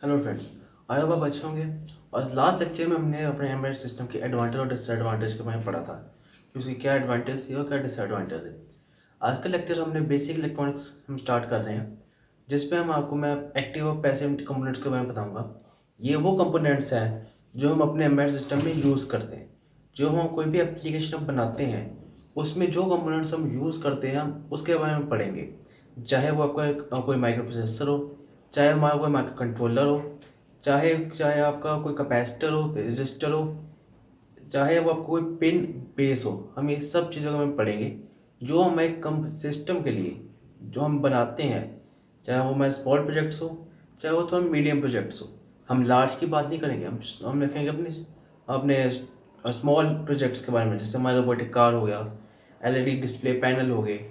Hello friends, I hope आप अच्छे होंगे। और लास्ट लेक्चर में हमने अपने एम्बेडेड सिस्टम के एडवांटेज और डिसएडवांटेज के बारे में पढ़ा था कि उसकी क्या एडवांटेज थी और क्या डिसएडवांटेज है। आज का लेक्चर हमने बेसिक इलेक्ट्रॉनिक्स हम स्टार्ट कर रहे हैं, जिस पे मैं एक्टिव और पैसिव कंपोनेंट्स के बारे में बताऊंगा। ये वो कंपोनेंट्स हैं जो हम अपने एम्बेडेड सिस्टम में यूज़ करते हैं। जो हम कोई भी एप्लीकेशन बनाते हैं उसमें जो कंपोनेंट्स हम यूज़ करते हैं हम उसके बारे में पढ़ेंगे। चाहे वो आपका कोई माइक्रो प्रोसेसर हो, चाहे हमारा कोई माइक्रो कंट्रोलर हो, चाहे चाहे आपका कोई कैपेसिटर हो, रजिस्टर हो, चाहे वो आपको कोई पिन बेस हो, हम ये सब चीज़ों को हम पढ़ेंगे जो हम एक कम सिस्टम के लिए जो हम बनाते हैं। चाहे वो हमारे स्मॉल प्रोजेक्ट्स हो, चाहे वो तो हम मीडियम प्रोजेक्ट्स हो। हम लार्ज की बात नहीं करेंगे, हम देखेंगे अपने अपने स्मॉल प्रोजेक्ट्स के बारे में, जैसे हमारा रोबोटिक कार हो गया, एलईडी डिस्प्ले पैनल हो गए।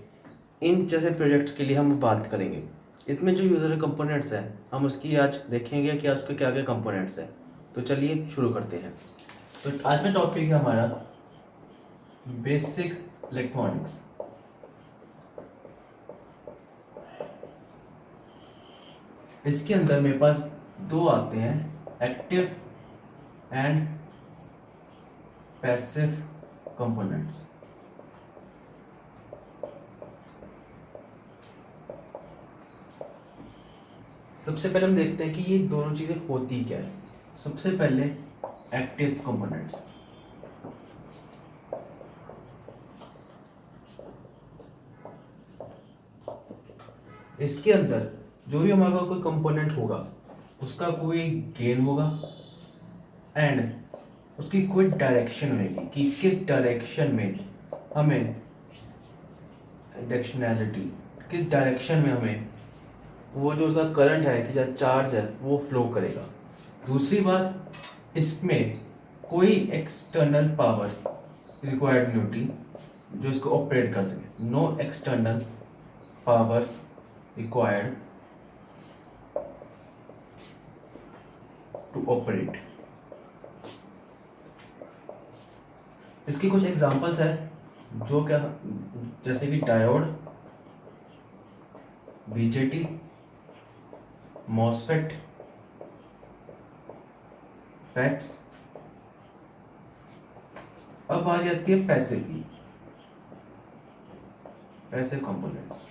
इन जैसे प्रोजेक्ट्स के लिए हम बात करेंगे। इसमें जो यूज़र कंपोनेंट्स हैं हम उसकी आज देखेंगे कि आज उसके क्या क्या कंपोनेंट्स हैं। तो चलिए शुरू करते हैं। तो आज का टॉपिक है हमारा बेसिक इलेक्ट्रॉनिक्स। इसके अंदर मेरे पास दो आते हैं, एक्टिव एंड पैसिव कंपोनेंट्स। सबसे पहले हम देखते हैं कि ये दोनों चीज़ें होती क्या है। सबसे पहले एक्टिव कंपोनेंट्स। इसके अंदर जो भी हमारा कोई कंपोनेंट होगा उसका कोई गेन होगा एंड उसकी कोई डायरेक्शन होगी कि किस डायरेक्शन में हमें डायरेक्शनैलिटी, किस डायरेक्शन में हमें वो जो उसका करंट है कि जो चार्ज है वो फ्लो करेगा। दूसरी बात, इसमें कोई एक्सटर्नल पावर रिक्वायर्ड नहीं होती जो इसको ऑपरेट कर सके। No external power required to operate. इसकी कुछ एग्जांपल्स है जो क्या, जैसे कि डायोड, बीजेटी, मॉसफेट, फैट्स। अब आ जाती है पैसिव की, पैसिव कंपोनेंट्स।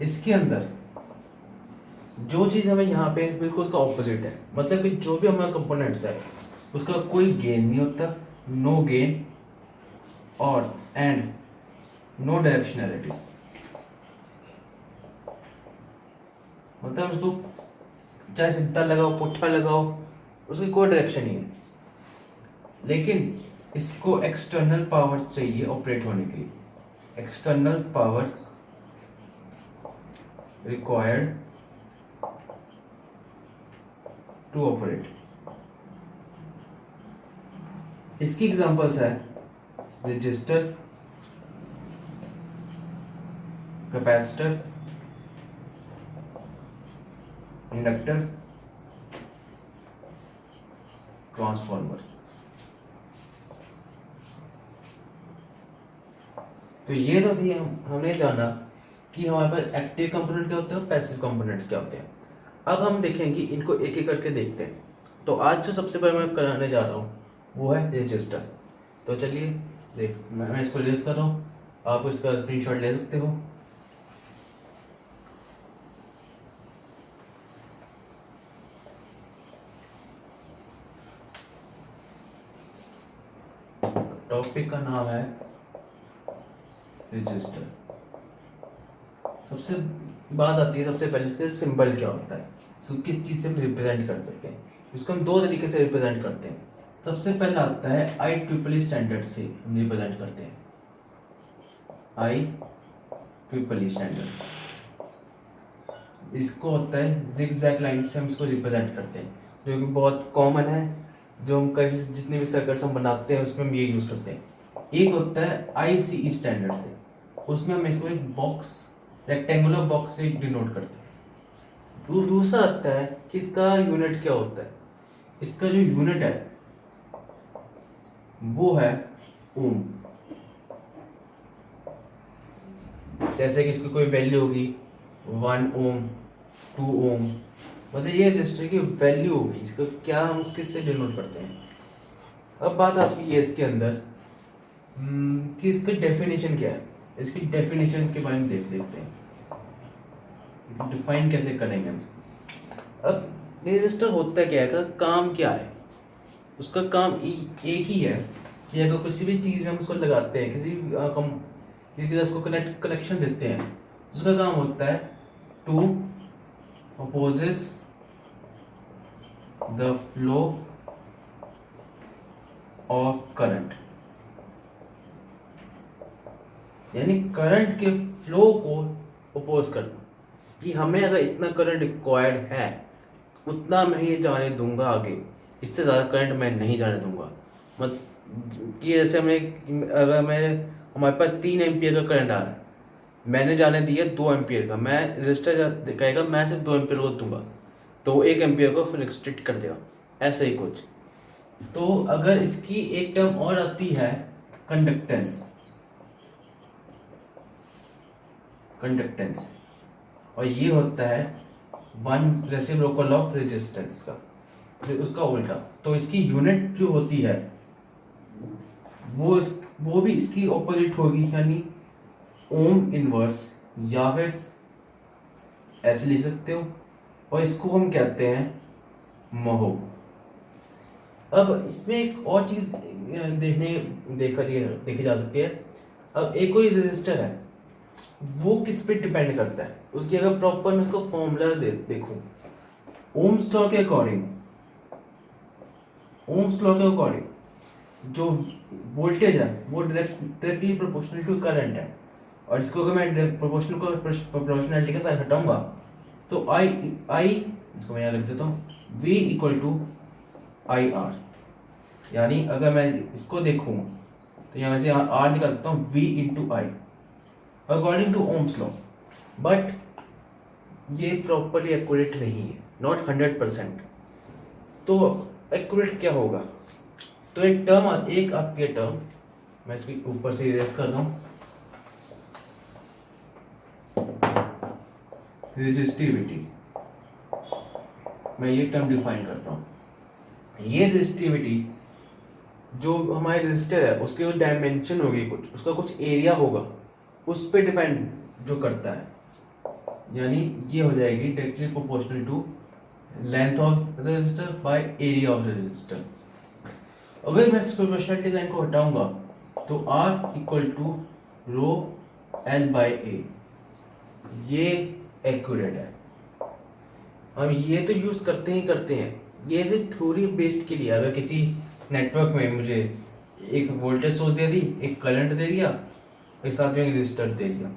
इसके अंदर जो चीज़ हमें यहाँ पे बिल्कुल उसका ऑपोजिट है, मतलब कि जो भी हमारा कंपोनेंट्स है उसका कोई गेन नहीं होता, नो गेन और एंड नो डायरेक्शनैलिटी। मतलब उसको चाहे सीधा लगाओ पुट्ठा लगाओ उसकी कोई डायरेक्शन नहीं है। लेकिन इसको एक्सटर्नल पावर चाहिए ऑपरेट होने के लिए। External power required to operate. इसकी एग्जांपल्स है रजिस्टर, कैपेसिटर, इंडक्टर, ट्रांसफॉर्मर। तो ये तो थी हमने जाना कि हमारे पास एक्टिव कंपोनेंट क्या होते हैं और पैसिव कंपोनेंट्स क्या होते हैं। अब हम देखेंगे इनको एक एक करके देखते हैं। तो आज जो सबसे पहले मैं कराने जा रहा हूँ वो है रजिस्टर। तो चलिए देख, मैं इसको रिलीज कर रहा हूँ, आप इसका स्क्रीनशॉट ले सकते हो। टॉपिक का नाम है रजिस्टर। सबसे बात आती है सबसे पहले इसका सिंबल क्या होता है, इसको किस चीज़ से हम रिप्रेजेंट कर सकते हैं। इसको हम दो तरीके से रिप्रेजेंट करते हैं। सबसे पहला आता है आई ट्रिपल स्टैंडर्ड से हम रिप्रेजेंट करते हैं। आई ट्रिपल स्टैंडर्ड, इसको होता है जिगजैग लाइन से हम इसको रिप्रेजेंट करते हैं, जो कि बहुत कॉमन है, जो हम कई जितने भी सर्किट्स हम बनाते हैं उसमें हम ये यूज़ करते हैं। एक होता है आई सी स्टैंडर्ड से, उसमें हम इसको एक बॉक्स, रेक्टेंगुलर बॉक्स से डिनोट करते हैं। दूसरा आता है कि इसका यूनिट क्या होता है। इसका जो यूनिट है वो है ओम। जैसे कि इसकी कोई वैल्यू होगी 1 ओम 2 ओम, मतलब ये रजिस्टर की वैल्यू होगी, इसको क्या हम किससे डिनोट करते हैं। अब बात आती है इसके अंदर कि इसका डेफिनेशन क्या है। इसकी डेफिनेशन के बारे में देखते हैं, डिफाइन कैसे करेंगे हम इसको। अब रजिस्टर होता क्या है, का काम क्या है, उसका काम एक ही है कि अगर किसी भी चीज़ में हम उसको लगाते हैं, किसी के साथ उसको कनेक्शन देते हैं, उसका काम होता है to opposes the flow of current, यानी करंट के फ्लो को अपोज करना, कि हमें अगर इतना करंट रिक्वायर्ड है उतना मैं ही जाने दूंगा, आगे इससे ज़्यादा करंट मैं नहीं जाने दूंगा। मतलब कि जैसे हमारे पास 3 एम्पियर का करंट आ रहा है, मैंने जाने दिया 2 एम्पियर का, मैं रजिस्टर कहेगा मैं सिर्फ 2 एम्पियर को दूंगा, तो 1 एम्पियर को फिर रिस्ट्रिक्ट कर देगा, ऐसे ही कुछ। तो अगर इसकी एक टर्म और आती है कंडक्टेंस, और ये होता है रेसिप्रोकल ऑफ रेजिस्टेंस का, फिर उसका उल्टा। तो इसकी यूनिट जो होती है वो भी इसकी ऑपोजिट होगी, यानी ओम इनवर्स, या फिर ऐसे लिख सकते हो, और इसको हम कहते हैं महो। अब इसमें एक और चीज देखी जा सकती है। अब एक कोई रेजिस्टर है, वो किस पे डिपेंड करता है, उसकी अगर प्रॉपर मैं इसको फॉर्मूला देखूं, ओम्स लॉ के अकॉर्डिंग, जो वोल्टेज है वो डायरेक्टली प्रोपोर्शनल टू करंट है, और इसको अगर मैं प्रोपोर्शनलिटी का साइन हटाऊंगा तो आई इसको मैं यहाँ लिख देता हूँ, V equal to I R, यानी अगर मैं इसको देखूँ तो यहाँ से R निकाल सकता हूँ V into I according to Ohm's law. But ये प्रॉपरली एक्यूरेट नहीं है, नॉट 100%। तो एक्यूरेट क्या होगा, तो एक आती है टर्म, मैं इसकी ऊपर से इरेज कर रहा हूँ, रेजिस्टिविटी। मैं ये टर्म डिफाइन करता हूँ। ये रेजिस्टिविटी जो हमारे रेजिस्टर है उसके जो डायमेंशन होगी, उसका कुछ एरिया होगा, उस पर डिपेंड जो करता है, यानी ये हो जाएगी directly proportional to length of resistor by area of resistor. अगर मैं इस प्रोपोर्शनलिटी लाइन को हटाऊंगा तो R equal to rho L by A, ये एक्यूरेट है। हम ये तो यूज करते हैं, ये सिर्फ थ्योरी बेस्ड के लिए। अगर किसी नेटवर्क में मुझे एक वोल्टेज सोर्स दे दी, एक करंट दे दिया, एक साथ में एक रेजिस्टर दे दिया,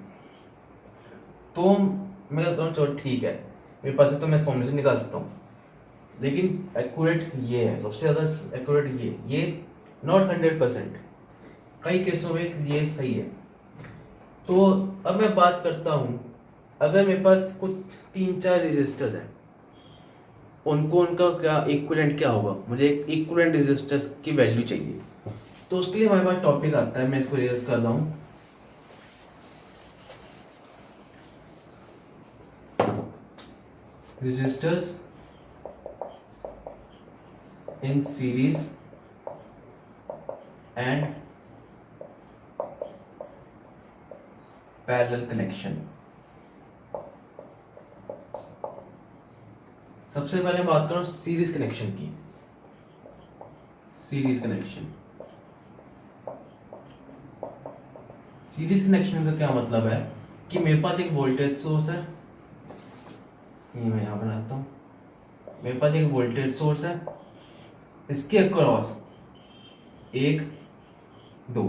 तो मैं कहता हूँ चलो ठीक है, मेरे पास है तो मैं इस फॉर्मूले से निकाल सकता हूँ। लेकिन एक्यूरेट ये है, सबसे ज़्यादा एक्यूरेट ये नॉट 100%, कई केसों में ये सही है। तो अब मैं बात करता हूँ, अगर मेरे पास कुछ 3-4 रेजिस्टर्स हैं, उनका क्या इक्विवेलेंट क्या होगा, मुझे एक इक्विवेलेंट रेजिस्टर्स की वैल्यू चाहिए। तो उसके लिए हमारे पास टॉपिक आता है, मैं इसको रेज कर रहा हूँ, resistors in series and parallel connection। सबसे पहले बात करूं सीरीज कनेक्शन की। सीरीज कनेक्शन का क्या मतलब है कि मेरे पास एक वोल्टेज सोर्स है, ये मैं यहां बनाता हूं, मेरे पास एक वोल्टेज सोर्स है, इसके अक्रॉस 1 2,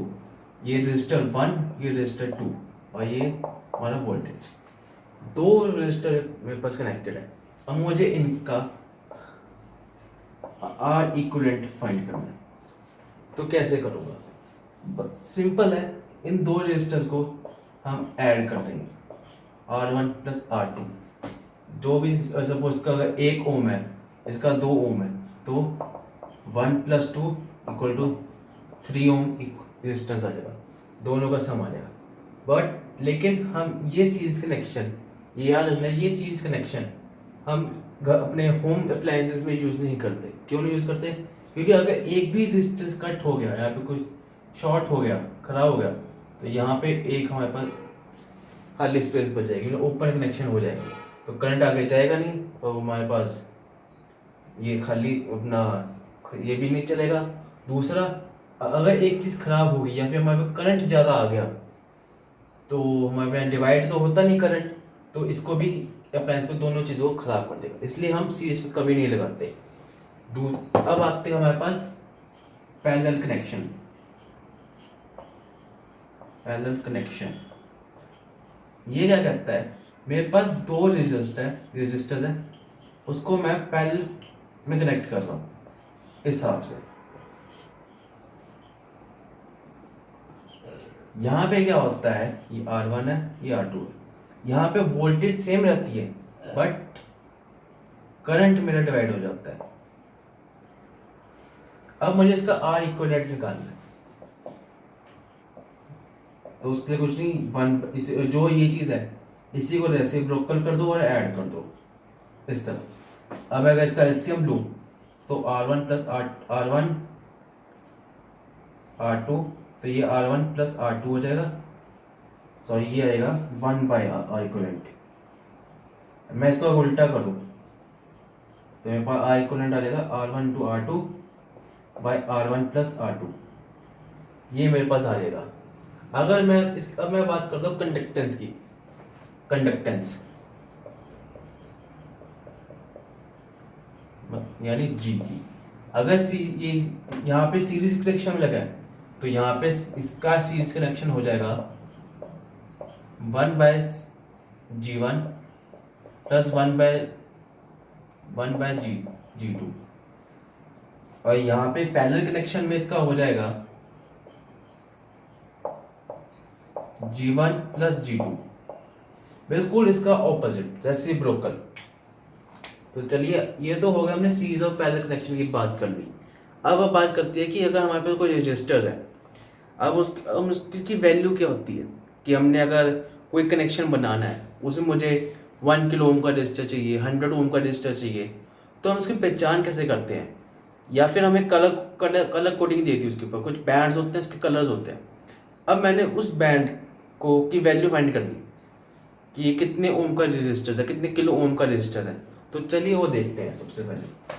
ये रजिस्टर 1, ये रजिस्टर 2, और ये हमारा वोल्टेज, 2 रजिस्टर मेरे पास कनेक्टेड है। अब मुझे इनका R इक्विवेलेंट फाइंड करना है, तो कैसे करूँगा, बस सिंपल है, इन 2 रजिस्टर्स को हम ऐड कर देंगे, R1 प्लस R2, जो भी सपोज का अगर 1 ओम है, इसका 2 ओम है, तो 1 प्लस 2 इक्वल टू 3 ओम रेजिस्टेंस आ जाएगा, दोनों का सम आ जाएगा। बट लेकिन हम ये सीरीज कनेक्शन ये याद रखना, ये सीरीज कनेक्शन हम अपने होम अप्लायंसेस में यूज़ नहीं करते। क्यों नहीं यूज़ करते? क्योंकि अगर एक भी डिस्टेंस कट हो गया, यहाँ पे कोई शॉर्ट हो गया, खराब हो गया, तो यहाँ पे एक हमारे पास खाली स्पेस बच जाएगी, ओपन कनेक्शन हो जाएगी, तो करंट आगे जाएगा नहीं, और हमारे पास ये खाली अपना ये भी नहीं चलेगा। दूसरा, अगर एक चीज़ खराब हो गई या फिर हमारे पास करंट ज़्यादा आ गया, तो हमारे पास डिवाइड तो होता नहीं करंट, तो इसको भी अप्लायंस को दोनों चीज़ों को खराब कर देगा, इसलिए हम सीरीज में कभी नहीं लगाते। अब आते हैं हमारे पास पैरेलल कनेक्शन। पैरेलल कनेक्शन ये क्या कहता है? मेरे पास दो रेजिस्टर्स है, उसको मैं पैरेलल में कनेक्ट कर रहा हूँ इस हिसाब से। यहाँ पे क्या होता है, ये R1 है, ये R2 है, यहाँ पे वोल्टेज सेम रहती है बट करंट मेरा डिवाइड हो जाता है। अब मुझे इसका R इक्विवेलेंट निकालना है, तो उसके लिए कुछ नहीं, जो ये चीज़ है इसी को जैसे ब्रोकल कर दो और ऐड कर दो इस तरह। अब अगर इसका एलसीएम लूँ तो R1 प्लस R1 R2, तो ये R1 प्लस R2 हो जाएगा, सॉरी ये आएगा 1 बाई R इक्विवेलेंट। मैं इसको उल्टा करूँ तो मेरे पास R इक्विवेलेंट आ जाएगा R1 to R2 by R1 plus R2, ये मेरे पास आ जाएगा। अगर मैं अब मैं बात करता हूँ कंडक्टेंस की, कंडक्टेंस यानी जी की। अगर ये यहाँ पे सीरीज कनेक्शन में लगा है, तो यहाँ पे इसका सीरीज कनेक्शन हो जाएगा 1 bye G1 plus 1 bye G2, और यहाँ पे पैरेलल कनेक्शन में इसका हो जाएगा G1 प्लस G2, बिल्कुल इसका ऑपोजिट रेसिप्रोकल। तो चलिए, ये तो हो गया, हमने सीरीज और पैरेलल कनेक्शन की बात कर ली। अब बात करते हैं कि अगर हमारे पास कोई रजिस्टर है, अब उसकी वैल्यू क्या होती है, कि हमने अगर कोई कनेक्शन बनाना है, उसमें मुझे 1 किलो ओम का रजिस्टर चाहिए, 100 ओम का रजिस्टर चाहिए, तो हम उसकी पहचान कैसे करते हैं? या फिर हमें कलर कोडिंग दे दी, उसके ऊपर कुछ बैंड्स होते हैं, उसके कलर्स होते हैं। अब मैंने उस बैंड को की वैल्यू फाइंड कर दी कि ये कितने ओम का रजिस्टर है, कितने किलो ओम का रजिस्टर है, तो चलिए वो देखते हैं। सबसे पहले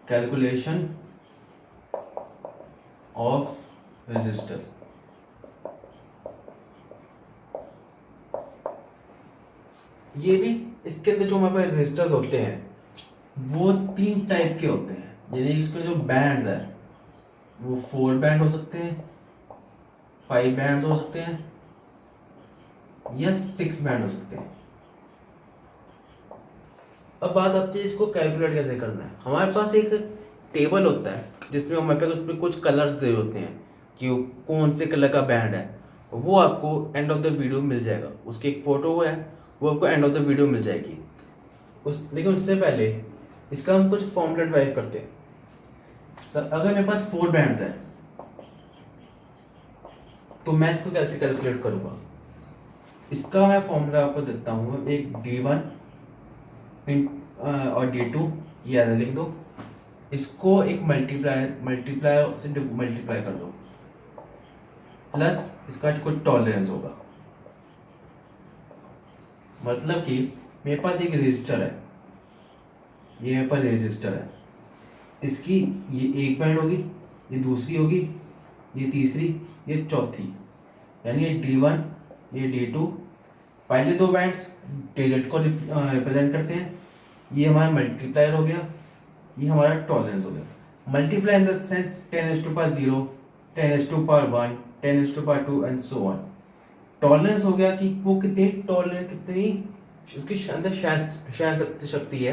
कैलकुलेशन ऑफ रजिस्टर। ये भी इसके अंदर जो हमारे पास रजिस्टर्स होते हैं वो 3 टाइप के होते हैं, यानी इसके जो बैंड्स है वो 4 बैंड हो सकते हैं, 5 बैंड्स हो सकते हैं, या 6 बैंड हो सकते हैं। अब बात आती है इसको कैलकुलेट कैसे करना है। हमारे पास एक टेबल होता है जिसमें हमारे पास उस पर कुछ कलर्स दे होते हैं कि कौन से कलर का बैंड है, वो आपको एंड ऑफ द वीडियो मिल जाएगा। उसकी एक फ़ोटो है, वो आपको एंड ऑफ द वीडियो मिल जाएगी। लेकिन उससे पहले इसका हम कुछ फॉर्मूला ड्राइव करते हैं। सर अगर मेरे पास 4 बैंड्स है तो मैं इसको कैसे कैलकुलेट करूँगा? इसका मैं फॉर्मूला आपको देता हूँ, एक D1 और D2, ये ऐसे लिख दो, इसको एक मल्टीप्लायर से मल्टीप्लाई कर दो, प्लस इसका कुछ टॉलरेंस होगा। मतलब कि मेरे पास एक रजिस्टर है, ये मेरे पास रजिस्टर है, इसकी ये एक बैंड होगी, ये दूसरी होगी, ये तीसरी, ये चौथी, यानी ये D1 ये D2। पहले 2 बैंड्स डिजिट को रिप्रेजेंट करते हैं, ये हमारा मल्टीप्लायर हो गया, ये हमारा टॉलरेंस हो गया। Multiply in the sense 10⁻0, 10⁻1, 10⁻2 and so on. Tolerance हो गया कि वो कितनी उसकी अंदर सहन शक्ति है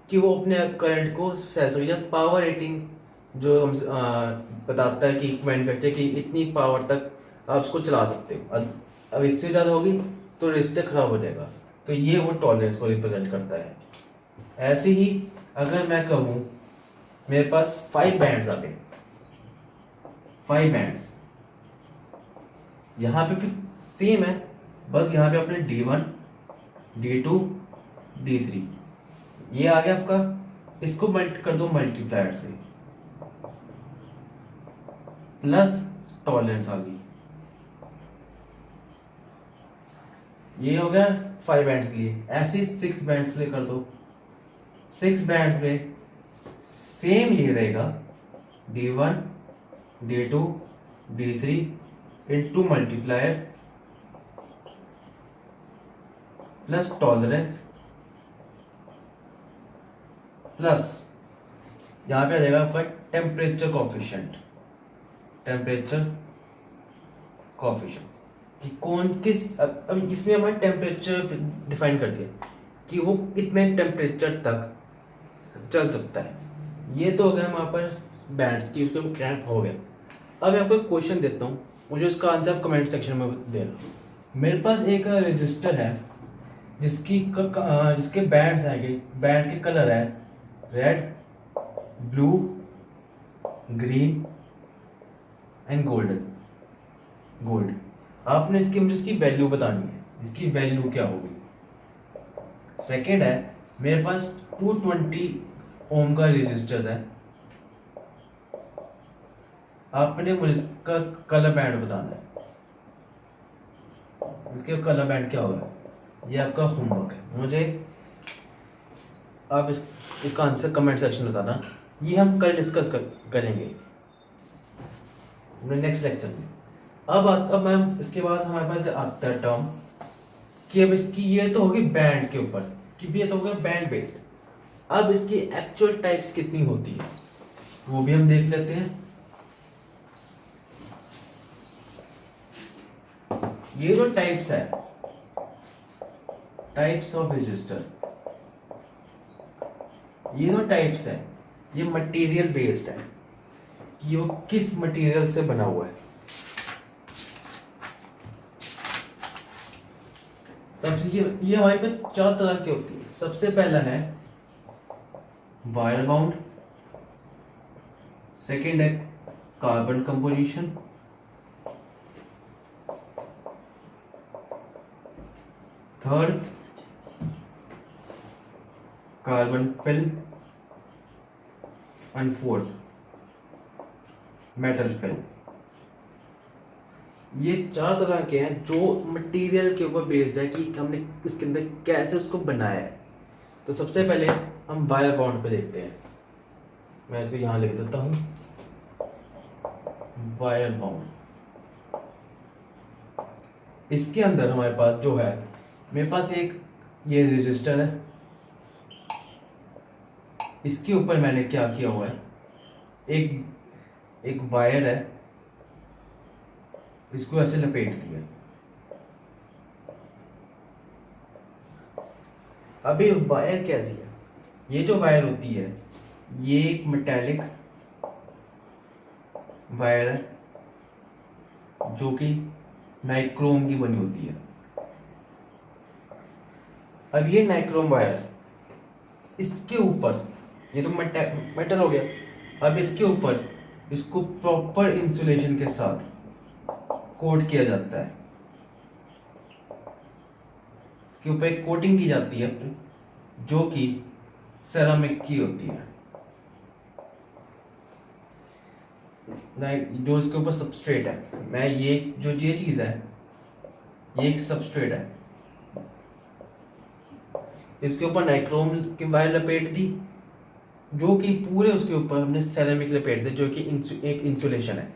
कि वो अपने करंट को सह सके। जब पावर रेटिंग जो हम बताता है कि मैन्युफैक्चर की इतनी पावर तक आप उसको चला सकते हो, अब इससे ज़्यादा होगी तो रजिस्टर खराब हो जाएगा। तो ये वो टॉलरेंस को रिप्रेजेंट करता है। ऐसे ही अगर मैं कहूँ मेरे पास 5 बैंड्स आ गए, 5 बैंड्स। यहाँ पे भी सेम है, बस यहाँ पे अपने D1 D2 D3 ये आ गया आपका। इसको मल्टी कर दो मल्टीप्लायर से, प्लस टॉलरेंस आ गई। ये हो गया 5 बैंड्स के लिए। ऐसे ही 6 बैंड्स ले कर दो। 6 बैंड्स में सेम ये रहेगा, D1 D2 D3 into multiplier plus tolerance plus यहाँ पे आ जाएगा आपका टेम्परेचर कोफिशिएंट। टेम्परेचर कोफिशिएंट कि कौन किस, अब इसमें हमारा टेम्परेचर डिफाइन कर दिया कि वो कितने टेम्परेचर तक चल सकता है। ये तो हो गया हमारे पर बैंड्स की, उसके क्रैंप हो गया। अब मैं आपको एक क्वेश्चन देता हूँ, मुझे उसका आंसर आप कमेंट सेक्शन में देना। मेरे पास एक रजिस्टर है जिसके बैंड्स आएंगे, बैंड के कलर है red, blue, green and gold. आपने मुझे इसकी वैल्यू बतानी है, इसकी वैल्यू क्या होगी। सेकंड है, मेरे पास 220 ओम का रेजिस्टर है, आपने मुझे इसका कलर बैंड बताना है। इसके कलर बैंड क्या होगा, ये आपका होमवर्क है। मुझे आप इसका आंसर कमेंट सेक्शन में बताना। ये हम कल डिस्कस करेंगे नेक्स्ट लेक्चर में। अब मैम इसके बाद हमारे पास आता है टर्म कि अब इसकी ये तो होगी बैंड के ऊपर कि भी ये तो होगा बैंड बेस्ड। अब इसकी एक्चुअल टाइप्स कितनी होती है वो भी हम देख लेते हैं। ये जो टाइप्स है, टाइप्स ऑफ रजिस्टर, ये जो टाइप्स है ये मटेरियल बेस्ड है कि वो किस मटेरियल से बना हुआ है। सब ये हमारे पास 4 तरह की होती है। सबसे पहला है वायर बाउंड, सेकेंड है carbon composition, third carbon film and fourth metal film. ये 4 तरह के हैं जो मटेरियल के ऊपर बेस्ड है कि हमने इसके अंदर कैसे उसको बनाया है। तो सबसे पहले हम वायर बाउंड पे देखते हैं। मैं इसको यहाँ लिख देता हूँ, वायर बाउंड। इसके अंदर हमारे पास जो है, मेरे पास एक ये रजिस्टर है, इसके ऊपर मैंने क्या किया हुआ है, एक वायर है, इसको ऐसे लपेट दिया। अब ये वायर कैसी है, ये जो वायर होती है ये एक मेटालिक वायर है जो कि नाइक्रोम की बनी होती है। अब ये नाइक्रोम वायर, इसके ऊपर ये तो मेटल हो गया, अब इसके ऊपर इसको प्रॉपर इंसुलेशन के साथ कोट किया जाता है। इसके ऊपर एक कोटिंग की जाती है जो कि सेरामिक की होती है। जो इसके ऊपर सबस्ट्रेट है, मैं ये चीज़ है, ये एक सबस्ट्रेट है, इसके ऊपर नाइक्रोम की वायर लपेट दी, जो कि पूरे उसके ऊपर हमने सेरामिक लपेट दी जो कि एक इंसुलेशन है।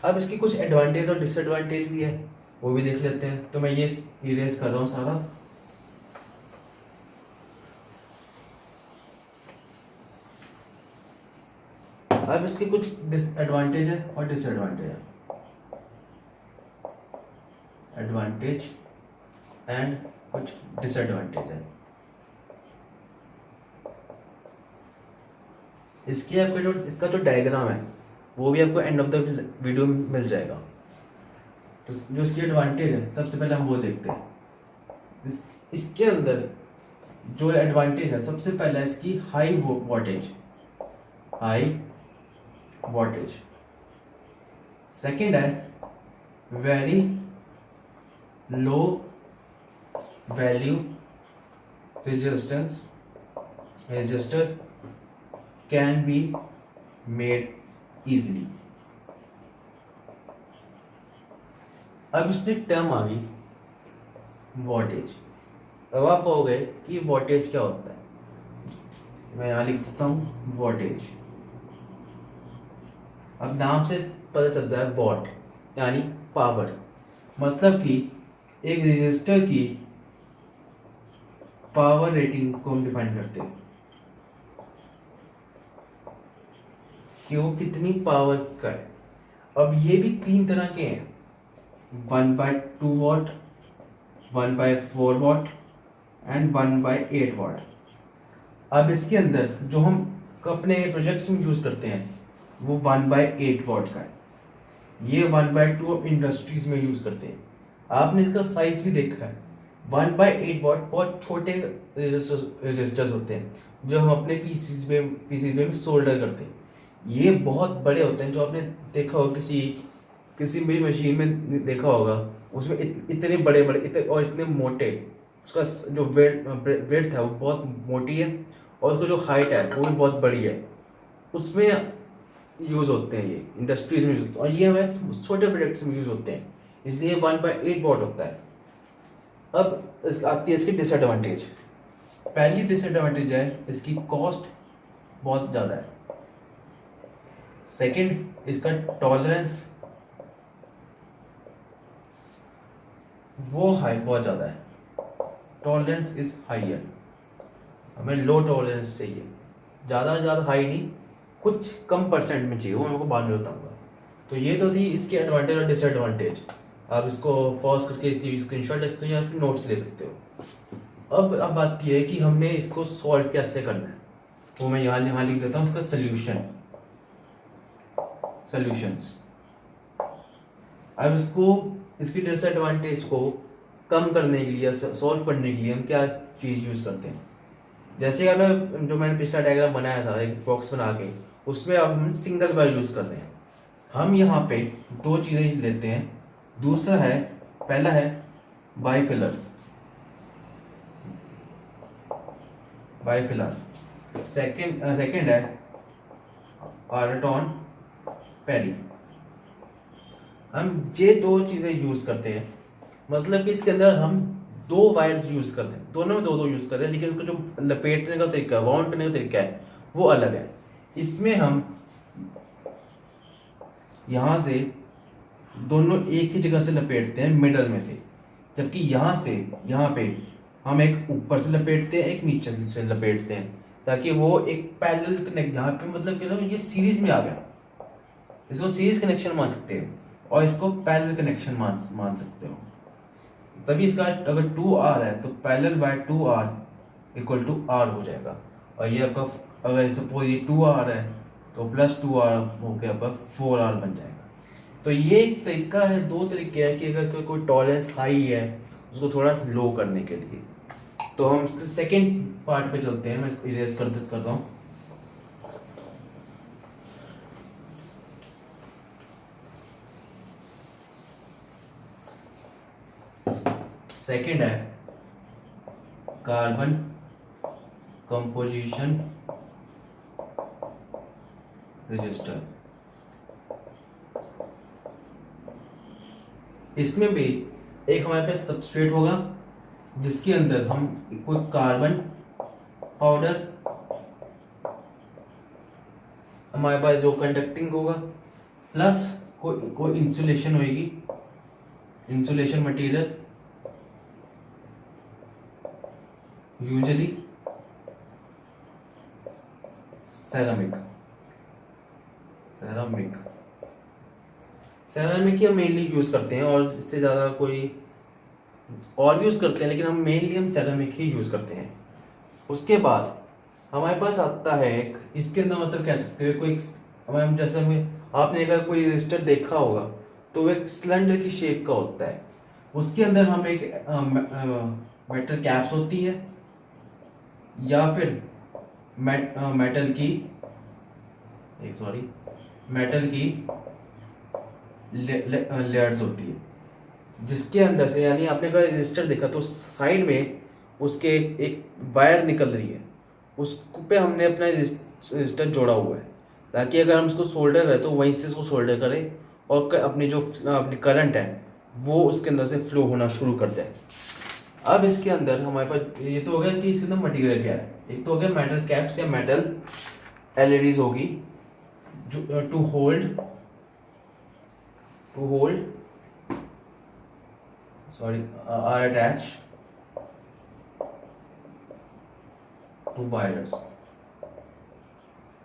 अब इसकी कुछ एडवांटेज और डिसएडवांटेज भी है, वो भी देख लेते हैं। तो मैं ये इरेज कर रहा हूँ सारा। अब इसके कुछ एडवांटेज है और डिसएडवांटेज है। एडवांटेज एंड कुछ डिसएडवांटेज है। इसकी आपको इसका जो डायग्राम है वो भी आपको एंड ऑफ द वीडियो में मिल जाएगा। तो जो इसकी एडवांटेज है, सबसे पहले हम वो देखते हैं। इसके अंदर जो एडवांटेज है, सबसे पहला इसकी high voltage. High voltage. Second है very low value resistance, resistor can be made easily. अब इसमें टर्म आ गई वोल्टेज। अब आप कहोगे कि वोल्टेज क्या होता है, मैं यहाँ लिख देता हूँ वोल्टेज। अब नाम से पता चलता है वॉट यानी पावर, मतलब कि एक रजिस्टर की पावर रेटिंग को हम डिफाइन करते हैं कि वो कितनी पावर का है। अब ये भी तीन तरह के हैं, 1/2 वॉट, 1/4 वॉट एंड 1/8 वॉट। अब इसके अंदर जो हम अपने प्रोजेक्ट्स में यूज करते हैं वो 1/8 वॉट का है। ये 1/2 इंडस्ट्रीज में यूज करते हैं। आपने इसका साइज भी देखा है। 1/8 वॉट बहुत छोटे रजिस्टर्स होते हैं जो हम अपने पीसीबी में सोल्डर करते हैं। ये बहुत बड़े होते हैं, जो आपने देखा होगा किसी भी मशीन में देखा होगा, उसमें इतने बड़े बड़े और इतने मोटे, उसका जो वेट है वो बहुत मोटी है और उसका जो हाइट है वो भी बहुत बड़ी है। उसमें यूज़ होते हैं, ये इंडस्ट्रीज में यूज होते हैं और ये हमारे छोटे प्रोडक्ट्स में यूज़ होते हैं, इसलिए 1/8 वॉट होता है। अब आती है इसकी डिसएडवांटेज। पहली डिसएडवांटेज है इसकी कॉस्ट बहुत ज़्यादा है। सेकंड, इसका टॉलरेंस वो हाई बहुत ज़्यादा है, टॉलरेंस इज हाइयर। हमें लो टॉलरेंस चाहिए, ज़्यादा से ज़्यादा हाई नहीं, कुछ कम परसेंट में चाहिए, वो मैं आपको बाद में बताऊंगा। तो ये तो थी इसके एडवांटेज और डिसएडवांटेज। आप इसको पॉज करके इसकी स्क्रीनशॉट ले सकते हो या फिर नोट्स ले सकते हो। अब बात ये है कि हमने इसको सॉल्व कैसे करना है, वो मैं यहाँ लिख देता हूँ इसका सॉल्यूशंस। अब इसकी डिसएडवांटेज को कम करने के लिए, सॉल्व करने के लिए हम क्या चीज़ यूज़ करते हैं। जैसे अगर जो मैंने पिछला डायग्राम बनाया था एक बॉक्स बना के, उसमें अब हम सिंगल बार यूज़ कर रहे हैं। हम यहाँ पे दो चीज़ें लेते हैं। दूसरा है, पहला है बाइफिलर, सेकंड है आर्टन पेरी। हम ये दो चीज़ें यूज़ करते हैं, मतलब कि इसके अंदर हम दो वायर्स यूज़ करते हैं, दोनों में दो यूज़ करते हैं, लेकिन उसको जो लपेटने का तरीका है, वाउंड करने का तरीका है, वो अलग है। इसमें हम यहाँ से दोनों एक ही जगह से लपेटते हैं, मिडल में से, जबकि यहाँ से यहाँ पे हम एक ऊपर से लपेटते हैं, एक नीचे से लपेटते हैं, ताकि वो एक पैरेलल कनेक्ट, यहाँ पे मतलब कि ये सीरीज में आ गया, इसको सीरीज कनेक्शन मान सकते हो और इसको पैरेलल कनेक्शन मान सकते हो। तभी इसका अगर 2R है तो parallel by 2R equal to R हो जाएगा। और ये आपका अगर सपोज ये 2R है तो प्लस 2R होकर आपका 4R बन जाएगा। तो ये एक तरीका है, दो तरीके हैं कि अगर कोई टॉलरेंस हाई है उसको थोड़ा लो करने के लिए। तो हम इसके सेकेंड पार्ट पे चलते हैं, मैं इसको इरेज करता हूँ। सेकेंड है कार्बन कंपोजिशन रजिस्टर। इसमें भी एक हमारे पास सबस्ट्रेट होगा जिसके अंदर हम कोई कार्बन पाउडर, हमारे पास जो कंडक्टिंग होगा, प्लस कोई इंसुलेशन होगी, इंसुलेशन मटेरियल, यूजुअली सेरामिक ही हम मेनली यूज करते हैं, और इससे ज़्यादा कोई और भी यूज़ करते हैं, लेकिन हम मेनली सेरामिक ही यूज़ करते हैं। उसके बाद हमारे पास आता है एक, इसके अंदर मतलब कह सकते हो कोई हमारे, जैसे आपने अगर कोई रजिस्टर देखा होगा तो वो एक सिलेंडर की शेप का होता है। उसके अंदर हम एक मेटल कैप्स होती है या फिर मेटल की एक सॉरी मेटल की लेयर्स होती है, जिसके अंदर से, यानी आपने अगर रजिस्टर देखा तो साइड में उसके एक वायर निकल रही है, उस पे हमने अपना रजिस्टर जोड़ा हुआ है, ताकि अगर हम उसको सोल्डर करें तो वहीं से उसको सोल्डर करें और अपनी जो अपनी करंट है वो उसके अंदर से फ्लो होना शुरू कर जाए। अब इसके अंदर हमारे पास ये तो हो गया कि इसके अंदर मटेरियल क्या है। एक तो हो गया मेटल कैप्स या मेटल एलईडीज होगी जो to hold sorry are attach to wires.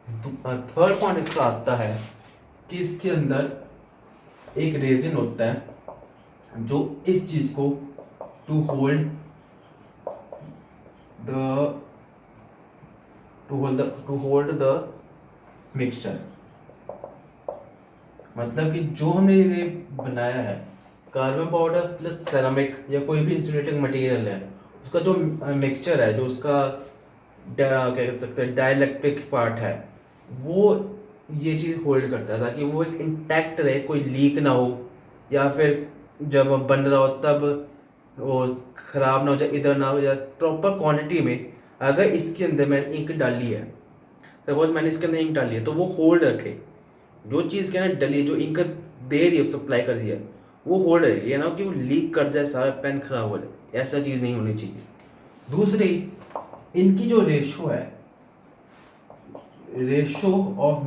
तो थर्ड पॉइंट इसका आता है कि इसके अंदर एक रेजिन होता है जो इस चीज को to hold the to hold the mixture. मतलब कि जो हमने ये बनाया है कार्बन पाउडर प्लस सेरामिक या कोई भी इंसुलेटिंग मटेरियल है, उसका जो मिक्सचर है, जो उसका क्या कह सकते हैं डाइलेक्ट्रिक पार्ट है, वो ये चीज़ होल्ड करता है ताकि वो एक इंटैक्ट रहे, कोई लीक ना हो, या फिर जब बन रहा हो तब वो खराब ना हो जाए, इधर ना हो जाए। प्रॉपर क्वांटिटी में अगर इसके अंदर मैंने इंक डाली है, सपोज मैंने इसके अंदर इंक डाली है, तो वो होल्ड रखे। जो चीज़ के अंदर डली, जो इंक दे रही है, सप्लाई कर दिया है, वो होल्ड रहे, ये ना हो कि वो लीक कर जाए, सारा पेन खराब हो जाए, ऐसा चीज़ नहीं होनी चाहिए। दूसरी, इनकी जो रेशो है, ratio of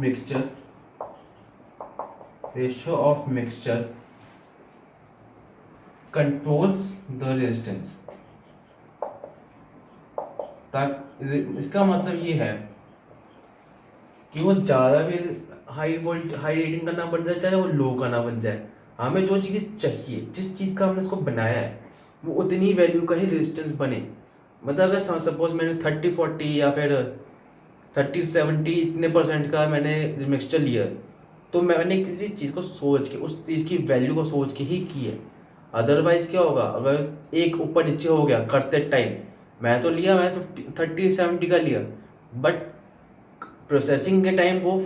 mixture controls the resistance. इसका मतलब ये है कि वो ज़्यादा भी हाई रेटिंग का ना बन जाए, चाहे वो लो का ना बन जाए। हमें जो चीज़ चाहिए, जिस चीज़ का हमने इसको बनाया है, वो उतनी वैल्यू का ही रेजिस्टेंस बने। मतलब अगर सपोज मैंने 30-40 या फिर 30-70 इतने परसेंट का मैंने मिक्सचर लिया, तो मैंने किसी चीज़ को सोच के, उस चीज़ की वैल्यू को सोच के ही की है। अदरवाइज क्या होगा, अगर एक ऊपर नीचे हो गया करते टाइम, मैं तो लिया, मैं 30-70 का लिया, बट प्रोसेसिंग के टाइम वो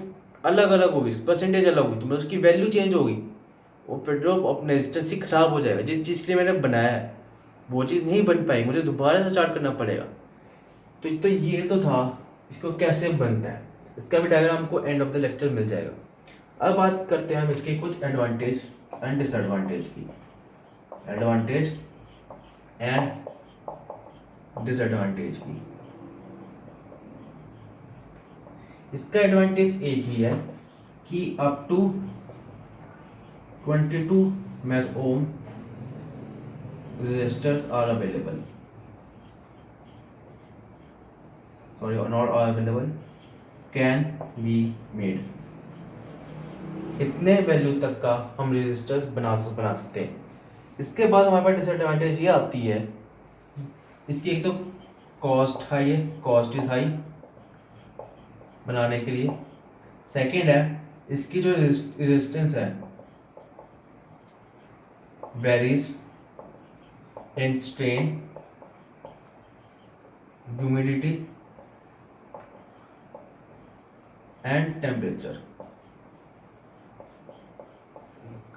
अलग अलग होगी, परसेंटेज अलग होगी, तो मतलब उसकी वैल्यू चेंज होगी, वो पेट्रोल अपने से खराब हो जाएगा। जिस चीज़ के लिए मैंने बनाया है वो चीज़ नहीं बन पाएगी, मुझे दोबारा से स्टार्ट करना पड़ेगा। तो ये तो था इसको कैसे बनता है, इसका भी डायग्राम आपको एंड ऑफ द लेक्चर मिल जाएगा। अब बात करते हैं हम इसके कुछ एडवांटेज एंड डिसएडवांटेज की। एडवांटेज एंड डिसएडवांटेज की। इसका एडवांटेज एक ही है कि up to 22 meg ohm resistors are available, sorry not are available, can be made। इतने वैल्यू तक का हम रेजिस्टर्स बना सकते हैं। इसके बाद हमारे पास डिसएडवांटेज ये आती है, इसकी एक तो कॉस्ट हाई है, कॉस्ट इज हाई बनाने के लिए। सेकंड है, इसकी जो रेजिस्टेंस है varies in strain, humidity and temperature.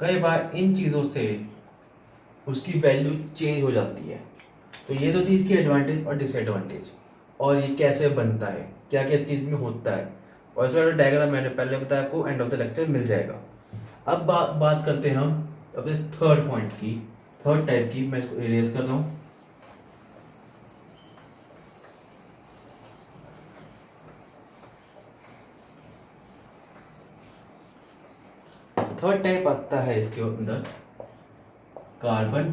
कई बार इन चीज़ों से उसकी वैल्यू चेंज हो जाती है। तो ये तो थी इसकी एडवांटेज और डिसएडवांटेज, और ये कैसे बनता है, क्या क्या चीज़ में होता है, और इसका डायग्राम मैंने पहले बताया, आपको एंड ऑफ द लेक्चर मिल जाएगा। अब बात करते हैं हम अपने थर्ड पॉइंट की, थर्ड टाइप की। मैं इसको इरेज कर रहा हूँ। थर्ड टाइप आता है इसके अंदर कार्बन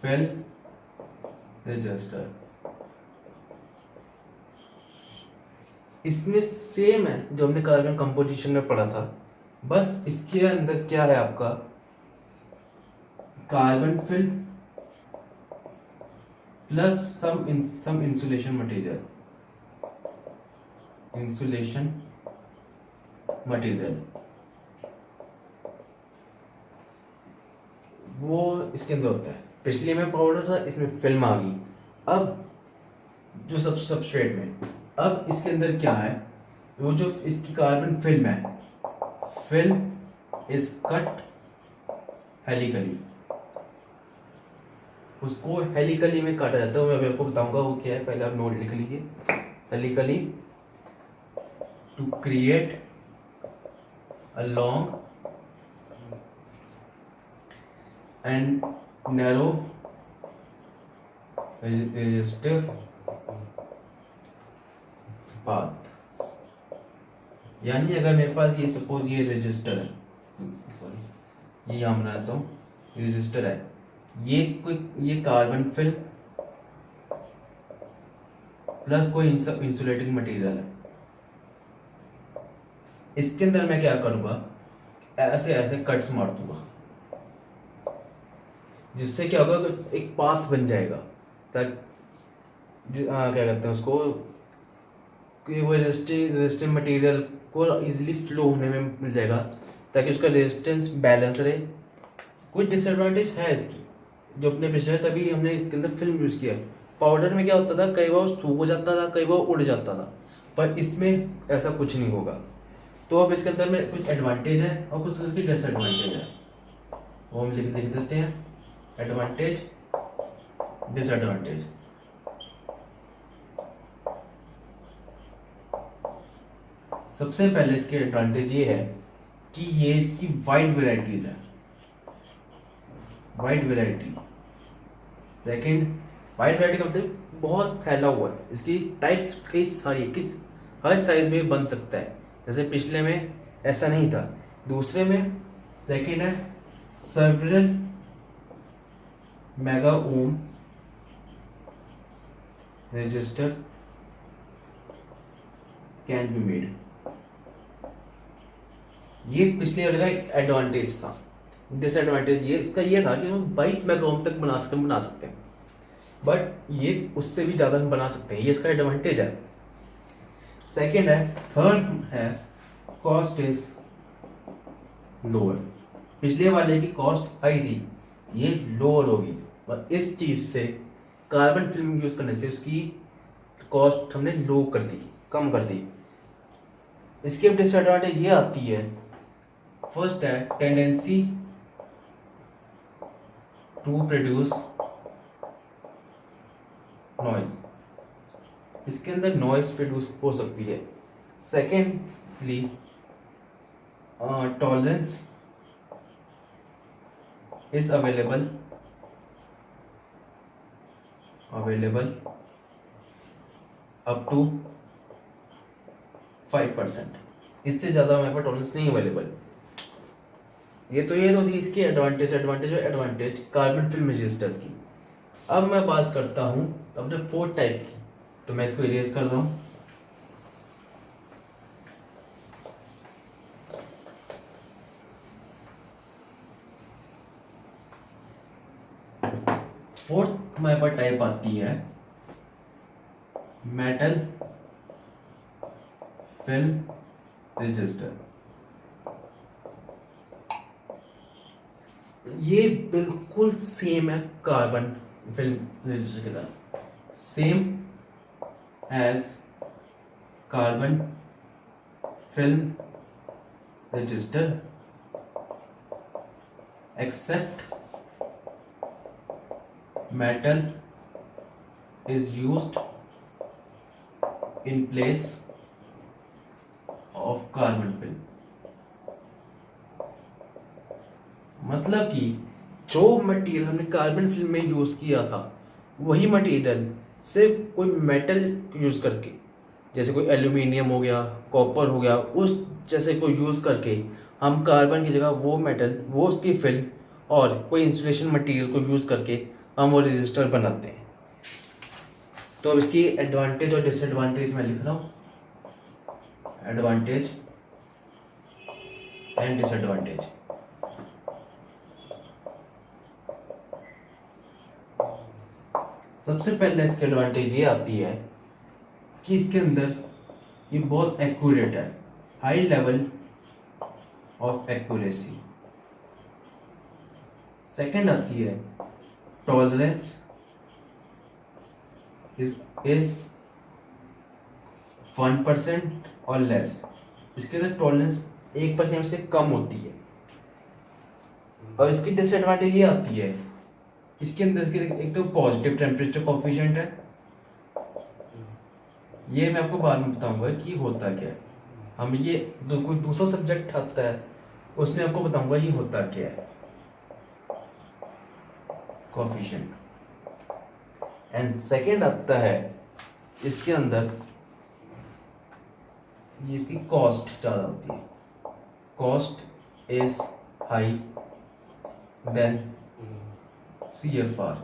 फिल रजिस्टर। इसमें सेम है जो हमने कार्बन कंपोजिशन में पढ़ा था, बस इसके अंदर क्या है आपका कार्बन फिल प्लस सम इंसुलेशन मटेरियल, वो इसके अंदर होता है। पिछले में पाउडर था, इसमें फिल्म आ गई। अब जो सबस्ट्रेट में, अब इसके अंदर क्या है, वो जो इसकी कार्बन फिल्म है, फिल्म इज कट हेलिकली, उसको हेलिकली में काटा जाता है। मैं अभी आपको बताऊंगा वो क्या है, पहले आप नोट लिख लीजिए। Helically to create a long and narrow resistive path. यानी अगर मेरे पास ये सपोज ये रजिस्टर है, सॉरी ये यहाँ बनाता हूँ, रजिस्टर है, ये कोई ये कार्बन फिल्म प्लस कोई इंसुलेटिंग मटेरियल है। इसके अंदर मैं क्या करूँगा, ऐसे ऐसे कट्स मार दूंगा, जिससे क्या होगा, एक पाथ बन जाएगा, ताकि क्या कहते हैं उसको, कि वो रेजिस्टिव मटेरियल को इजीली फ्लो होने में मिल जाएगा, ताकि उसका रेजिस्टेंस बैलेंस रहे। कुछ डिसएडवांटेज है इसकी, जो अपने पिछले तभी हमने इसके अंदर फिल्म यूज़ किया है। पाउडर में क्या होता था, कई बार सूख हो जाता था, कई बार उड़ जाता था, पर इसमें ऐसा कुछ नहीं होगा। तो अब इसके अंदर में कुछ एडवांटेज है और कुछ इसकी डिसएडवांटेज है, वो हम लिख देते हैं, एडवांटेज डिसएडवांटेज। सबसे पहले इसके एडवांटेज ये है कि ये इसकी वाइड वेराइटीज है, wide variety. Second, wide variety का मतलब बहुत फैला हुआ है, इसकी टाइप्स कई सारी, किस हर साइज में बन सकता है, जैसे पिछले में ऐसा नहीं था। दूसरे में सेकंड है several mega ohm resistor can be made. ये पिछले वाले का एडवांटेज था। डिसएडवांटेज ये इसका ये था कि हम 22 मेगा ओम तक बना सकते हैं, बट ये उससे भी ज़्यादा हम बना सकते हैं, ये इसका एडवांटेज है। सेकेंड है, थर्ड है कॉस्ट इज लोअर। पिछले वाले की कॉस्ट हाई थी, ये लोअर होगी, और इस चीज़ से कार्बन फिल्म यूज़ करने से उसकी कॉस्ट हमने लो कर दी, कम कर दी। इसकी अब डिसएडवांटेज ये आती है, फर्स्ट है टेंडेंसी टू प्रोड्यूस नॉइज, इसके अंदर नॉइज प्रोड्यूस हो सकती है। Secondly tolerance is available up to 5%, इससे ज़्यादा हमारे पास टॉलरेंस नहीं अवेलेबल। ये तो थी इसकी एडवांटेज कार्बन फिल्म रजिस्टर्स की। अब मैं बात करता हूँ अपने फोर्थ टाइप की, तो मैं इसको इरेज कर रहा हूँ। फोर्थ हमारे पास टाइप आती है मेटल फिल्म रजिस्टर। ये बिल्कुल सेम है कार्बन फिल्म रजिस्टर की तरह, same as carbon film resistor, except metal is used in place of carbon film। मतलब कि जो मटेरियल हमने कार्बन फिल्म में यूज किया था, वही मटेरियल सिर्फ कोई मेटल यूज करके, जैसे कोई एल्यूमिनियम हो गया, कॉपर हो गया, उस जैसे को यूज करके हम कार्बन की जगह वो मेटल, वो उसकी फिल्म और कोई इंसुलेशन मटेरियल को यूज करके हम वो रजिस्टर बनाते हैं। तो अब इसकी एडवांटेज और डिसएडवांटेज मैं लिख रहा हूँ, एडवांटेज एंड डिसएडवांटेज। सबसे पहले इसकी एडवांटेज ये आती है कि इसके अंदर ये बहुत एक्यूरेट है, high level of accuracy. Second आती है टॉलरेंस is 1% और लेस, इसके अंदर टॉलरेंस 1% से कम होती है। और इसकी डिसएडवांटेज ये आती है, इसके अंदर इसके एक तो पॉजिटिव टेम्परेचर कोफिशिएंट है, ये मैं आपको बाद में बताऊंगा कि होता क्या है। हम ये कोई दूसरा सब्जेक्ट आता है उसमें आपको बताऊंगा ये होता क्या है कोफिशिएंट। एंड सेकंड आता है इसके अंदर ये इसकी कॉस्ट ज़्यादा होती है, cost is high then CFR,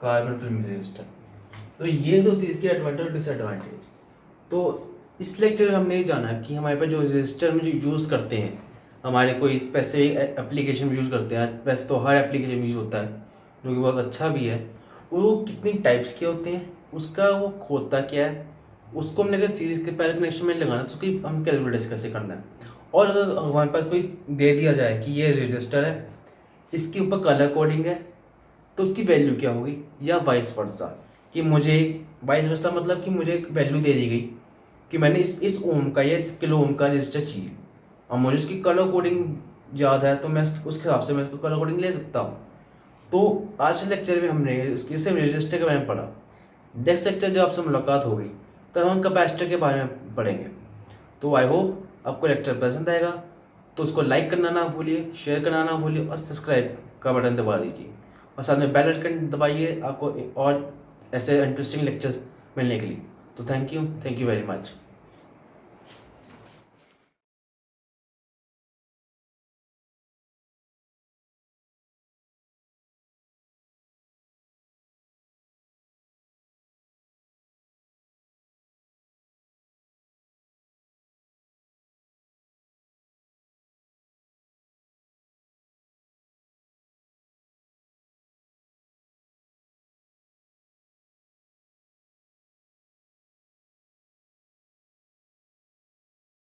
carbon film resistor. तो ये दो चीज़ की एडवांटेज और डिसएडवांटेज। तो इस लेक्चर में हमने ये जाना कि हमारे पास जो रजिस्टर में जो यूज़ करते हैं, हमारे कोई स्पेसिफिक एप्लीकेशन में यूज़ करते हैं, वैसे तो हर एप्लीकेशन में यूज़ होता है जो कि बहुत अच्छा भी है, वो कितनी टाइप्स के होते हैं, उसका वो होता क्या है, उसको हमने अगर सीरीज़ के पहले कनेक्शन में लगाना तो उसकी हम कैलकुलेट कैसे करना है। और अगर हमारे पास कोई दे दिया जाए कि ये रजिस्टर है, इसके ऊपर कलर कोडिंग है, तो उसकी वैल्यू क्या होगी, या वाइस वर्सा, कि मुझे वाइस वर्सा मतलब कि मुझे एक वैल्यू दे दी गई कि मैंने इस ओम का या इस किलो ओम का रजिस्टर चाहिए, और मुझे उसकी कलर कोडिंग याद है तो मैं उस हिसाब से मैं उसको कलर कोडिंग ले सकता हूँ। तो आज के लेक्चर में हमने इसके सिर्फ रजिस्टर के बारे में पढ़ा। नेक्स्ट लेक्चर जब आपसे मुलाकात होगी तब हम कैपेसिटर के बारे में पढ़ेंगे। तो आई होप आपको लेक्चर पसंद आएगा, तो उसको लाइक करना ना भूलिए, शेयर करना ना भूलिए और सब्सक्राइब का बटन दबा दीजिए, और साथ में बेल आइकन दबाइए आपको और ऐसे इंटरेस्टिंग लेक्चर्स मिलने के लिए। तो थैंक यू वेरी मच।